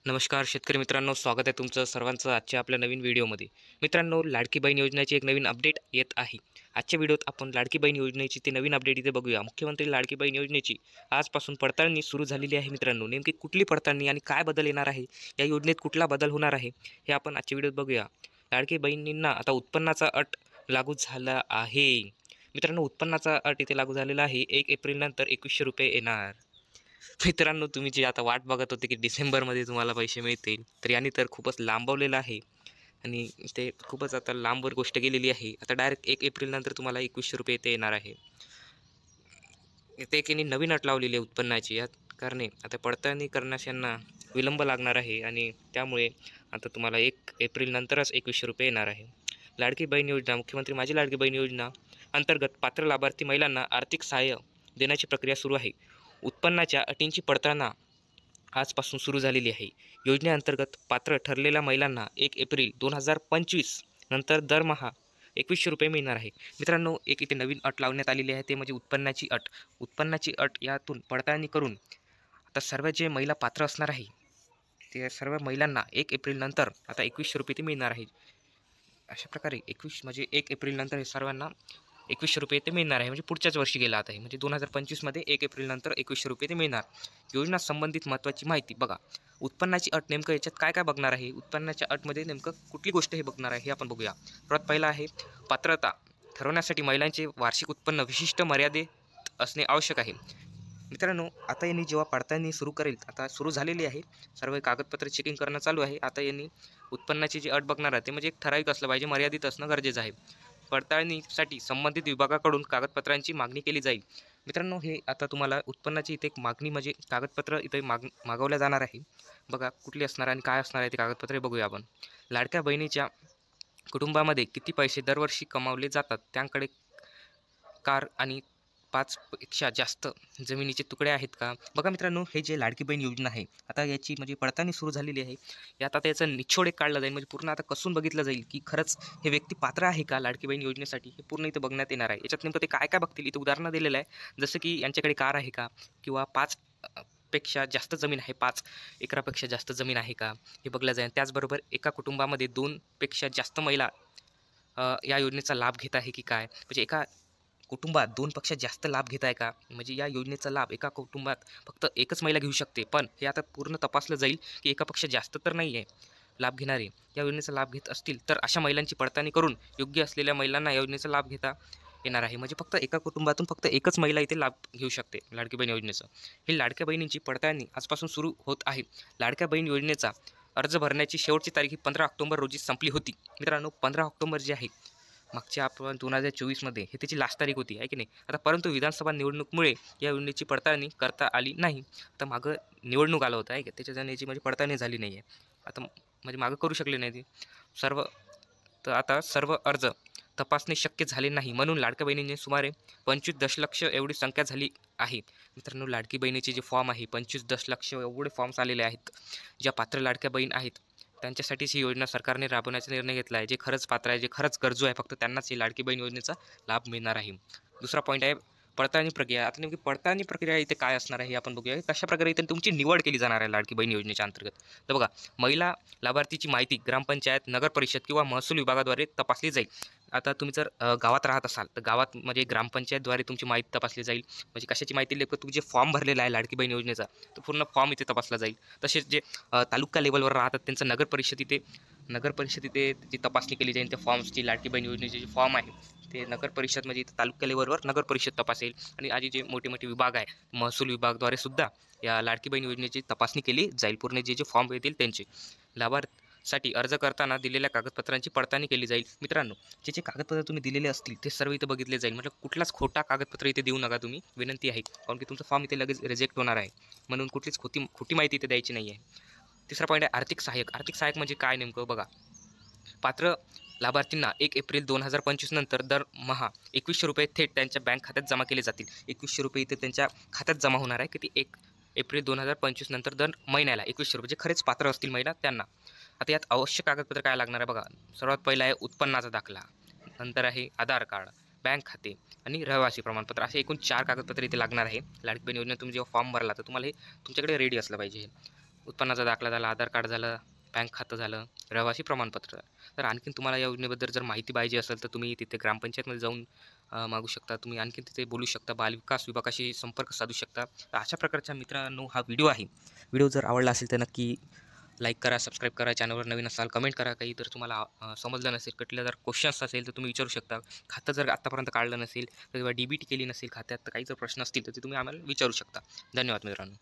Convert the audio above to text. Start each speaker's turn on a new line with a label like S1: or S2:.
S1: नमस्कार शेतकरी मित्रांनो, स्वागत आहे तुमचं सर्वांचं आजच्या आपल्या नवीन व्हिडिओमध्ये. मित्रांनो, लाडकी बहीण योजनेची एक नवीन अपडेट येत आहे. आजच्या व्हिडिओत आपण लाडकी बहीण योजनेची ते नवीन अपडेट इथे बघूया. मुख्यमंत्री लाडकी बहीण योजनेची आजपासून पडताळणी सुरू झालेली आहे. मित्रांनो, नेमकी कुठली पडताळणी आणि काय बदल येणार आहे, या योजनेत कुठला बदल होणार आहे, हे आपण आजच्या व्हिडिओत बघूया. लाडकी बहिणींना आता उत्पन्नाचा अट लागू झाला आहे. मित्रांनो, उत्पन्नाचा अट इथे लागू झालेला आहे. 1 एप्रिलनंतर ₹2100 येणार. मित्रांनो, तुम्ही जे आता वाट बघत होते की डिसेंबरमध्ये तुम्हाला पैसे मिळतील, तर याने तर खूपच लांबवलेलं आहे आणि ते खूपच आता लांबवर गोष्ट गेलेली आहे. आता डायरेक्ट 1 एप्रिलनंतर तुम्हाला ₹2100 इथे येणार आहे. इथे एकीने नवीन अट लावलेली आहे उत्पन्नाची. या कारणे आता पडताळणी करण्यास यांना विलंब लागणार आहे आणि त्यामुळे आता तुम्हाला 1 एप्रिलनंतरच ₹2100 येणार आहे. लाडकी बहीण योजना, मुख्यमंत्री माझी लाडकी बहीण योजना अंतर्गत पात्र लाभार्थी महिलांना आर्थिक सहाय्य देण्याची प्रक्रिया सुरू आहे. उत्पन्नाच्या अटींची पडताळणा आजपासून सुरू झालेली आहे. योजनेअंतर्गत पात्र ठरलेल्या महिलांना 1 एप्रिल 2025 नंतर दरमहा ₹2100 मिळणार आहे. मित्रांनो, एक इथे नवीन अट लावण्यात आलेली आहे, ते म्हणजे उत्पन्नाची अट. उत्पन्नाची अट यातून पडताळणी करून आता सर्व जे महिला पात्र असणार आहे, ते सर्व महिलांना 1 एप्रिलनंतर आता ₹2100 ते मिळणार आहे. अशा प्रकारे 21 म्हणजे 1 एप्रिलनंतर हे सर्वांना ₹2100 ते मिळणार आहे. म्हणजे पुढच्याच वर्षी गेला आता आहे. म्हणजे 2025मध्ये 1 एप्रिलनंतर ₹2100 ते मिळणार. योजना संबंधित महत्त्वाची माहिती बघा. उत्पन्नाची अट नेमकं याच्यात काय काय बघणार आहे? उत्पन्नाच्या अटमध्ये नेमकं कुठली गोष्ट हे बघणार आहे, हे आपण बघूया. सर्वात पहिला आहे पात्रता. ठरवण्यासाठी महिलांचे वार्षिक उत्पन्न विशिष्ट मर्यादेत असणे आवश्यक आहे. मित्रांनो, आता यांनी जेव्हा पडताळणी सुरू करेल, आता सुरू झालेली आहे. सर्व कागदपत्र चेकिंग करणं चालू आहे. आता यांनी उत्पन्नाची जी अट बघणार आहे, ते म्हणजे एक ठराविक असलं पाहिजे, मर्यादित असणं गरजेचं आहे. पडताळणीसाठी संबंधित विभागाकडून कागदपत्रांची मागणी केली जाईल. मित्रांनो, हे आता तुम्हाला उत्पन्नाची इथे एक मागणी म्हणजे कागदपत्र इथे मागवल्या जाणार आहे. बघा कुठली असणार आणि काय असणार आहे ते कागदपत्रे बघूया आपण. लाडक्या बहिणीच्या कुटुंबामध्ये किती पैसे दरवर्षी कमावले जातात, त्याकडे कार आणि 5 पेक्षा जास्त जमिनीचे तुकडे आहेत का? बघा मित्रांनो, हे जे लाडकी बहीण योजना आहे, आता याची म्हणजे पडताळणी सुरू झालेली आहे. यात आता याचा निचोड एक काढला जाईल, म्हणजे पूर्ण आता कसून बघितलं जाईल, की खरंच हे व्यक्ती पात्र आहे का लाडकी बहीण योजनेसाठी, हे पूर्ण इथं बघण्यात येणार आहे. याच्यात नेमकं ते काय काय बघतील, इथं उदाहरणं दिलेलं आहे. जसं की यांच्याकडे कार आहे का? किंवा 5 पेक्षा जास्त जमीन आहे, 5 एकरापेक्षा जास्त जमीन आहे का? हे बघलं जाईल. त्याचबरोबर एका कुटुंबामध्ये 2 पेक्षा जास्त महिला या योजनेचा लाभ घेत आहे की काय? म्हणजे एका कुटुंबात 2 पेक्षा जास्त लाभ घेत आहे का? म्हणजे या योजनेचा लाभ एका कुटुंबात फक्त एकच महिला घेऊ शकते. पण हे आता पूर्ण तपासलं जाईल, की एकापेक्षा जास्त तर नाही आहे लाभ घेणारे. या योजनेचा लाभ घेत असतील, तर अशा महिलांची पडताळणी करून योग्य असलेल्या महिलांना या योजनेचा लाभ घेता येणार आहे. म्हणजे फक्त एका कुटुंबातून फक्त एकच महिला इथे लाभ घेऊ शकते लाडकी बहीण योजनेचं. ही लाडक्या बहिणींची पडताळणी आजपासून सुरू होत आहे. लाडक्या बहीण योजनेचा अर्ज भरण्याची शेवटची तारीख ही 15 ऑक्टोबर रोजी संपली होती. मित्रांनो, 15 ऑक्टोबर जे आहे, मागच्या आपण 2024मध्ये हे त्याची लास्ट तारीख होती, आहे की नाही? आता परंतु विधानसभा निवडणूकमुळे या योजनेची पडताळणी करता आली नाही. आता मागं निवडणूक आलं होतं, आहे का? त्याच्यात याची म्हणजे पडताळणी झाली नाही आहे. आता म्हणजे मागं करू शकले नाही ते सर्व. तर आता सर्व अर्ज तपासणे शक्य झाले नाही, म्हणून लाडक्या बहिणींनी सुमारे 25 दशलक्ष एवढी संख्या झाली आहे. मित्रांनो, लाडकी बहिणीचे जे फॉर्म आहे, 25 दशलक्ष एवढे फॉर्म्स आलेले आहेत. ज्या पात्र लाडक्या बहीण आहेत, त्यांच्यासाठीच ही योजना सरकारने राबवण्याचा निर्णय घेतला आहे. जे खरंच पात्र आहे, जे खरंच गरजू आहे, फक्त त्यांनाच ही लाडकी बहीण योजनेचा लाभ मिळणार आहे. दुसरा पॉईंट आहे पडताळणी प्रक्रिया. आता नेमकी पडताळणी प्रक्रिया इथे काय असणार आहे, हे आपण बघूया. कशाप्रकारे इथे तुमची निवड केली जाणार आहे लाडकी बहीण योजनेच्या अंतर्गत. तर बघा, महिला लाभार्थीची माहिती ग्रामपंचायत, नगर परिषद किंवा महसूल विभागाद्वारे तपासली जाईल. आता तुम्ही जर गावात राहत असाल, तर गावात म्हणजे ग्रामपंचायतद्वारे तुमची माहिती तपासली जाईल. म्हणजे कशाची माहिती? तुम्ही जे फॉर्म भरलेला आहे लाडकी बहीण योजनेचा, तो पूर्ण फॉर्म इथे तपासला जाईल. तसेच जे तालुका लेवलवर राहतात, त्यांचं नगर परिषद इथे त्याची तपासणी केली जाईल. त्या फॉर्म्सची, लाडकी बहीण योजनेचे जे फॉर्म आहे, ते नगर परिषद म्हणजे इथं तालुका लेवलवर नगर परिषद तपासेल. आणि आधी जे मोठे मोठे विभाग आहे, महसूल विभागाद्वारे सुद्धा या लाडकी बहीण योजनेची तपासणी केली जाईल. पूर्ण जे फॉर्म येतील त्यांचे लाभार्थीसाठी अर्ज करताना दिलेल्या कागदपत्रांची पडताळणी केली जाईल. मित्रांनो, जे कागदपत्र तुम्ही दिलेले असतील, ते सर्व इथं बघितले जाईल. म्हणजे कुठलाच खोटा कागदपत्र इथे देऊ नका तुम्ही, विनंती आहे. कारण की तुमचा फॉर्म इथे लगेच रिजेक्ट होणार आहे, म्हणून कुठलीच खोटी माहिती इथे द्यायची नाही आहे. तिसरा पॉईंट आहे आर्थिक सहाय्यक. आर्थिक सहाय्यक म्हणजे काय नेमकं बघा. पात्र लाभार्थींना 1 एप्रिल 2025 नंतर दरमहा ₹2100 थेट त्यांच्या बँक खात्यात जमा केले जातील. ₹2100 इथे त्यांच्या खात्यात जमा होणार आहे. किती? 1 एप्रिल 2025 नंतर दर महिन्याला ₹2100, जे खरेच पात्र असतील महिला त्यांना. आता यात आवश्यक कागदपत्र काय लागणार आहे बघा. सर्वात पहिला आहे उत्पन्नाचा दाखला, नंतर आहे आधार कार्ड, बँक खाते आणि रहिवासी प्रमाणपत्र. असे एकूण 4 कागदपत्र इथे लागणार आहे. लाडकी बहीण योजनेत तुम्ही जेव्हा फॉर्म भरला, तर तुम्हाला हे तुमच्याकडे रेडी असलं पाहिजे. उत्पन्नाचा दाखला झाला, आधार कार्ड झालं, बँक खातं झालं, रहिवासी प्रमाणपत्र झालं. तर आणखीन तुम्हाला या योजनेबद्दल जर माहिती पाहिजे असेल तर तुम्ही तिथे ग्रामपंचायतमध्ये जाऊन मागू शकता. तुम्ही आणखीन तिथे बोलू शकता. बालविकास विभागाशी संपर्क साधू शकता. तर अशा प्रकारच्या मित्रांनो हा व्हिडिओ आहे. व्हिडिओ जर आवडला असेल तर नक्की लाईक करा, सबस्क्राईब करा. चॅनलवर नवीन असाल कमेंट करा. काही जर तुम्हाला समजलं नसेल, कुठल्या जर क्वेश्चन्स असेल तर तुम्ही विचारू शकता. खातं जर आत्तापर्यंत काढलं नसेल तर किंवा DBT केली नसेल खात्यात तर काही जर प्रश्न असतील तर ते तुम्ही आम्हाला विचारू शकता. धन्यवाद मित्रांनो.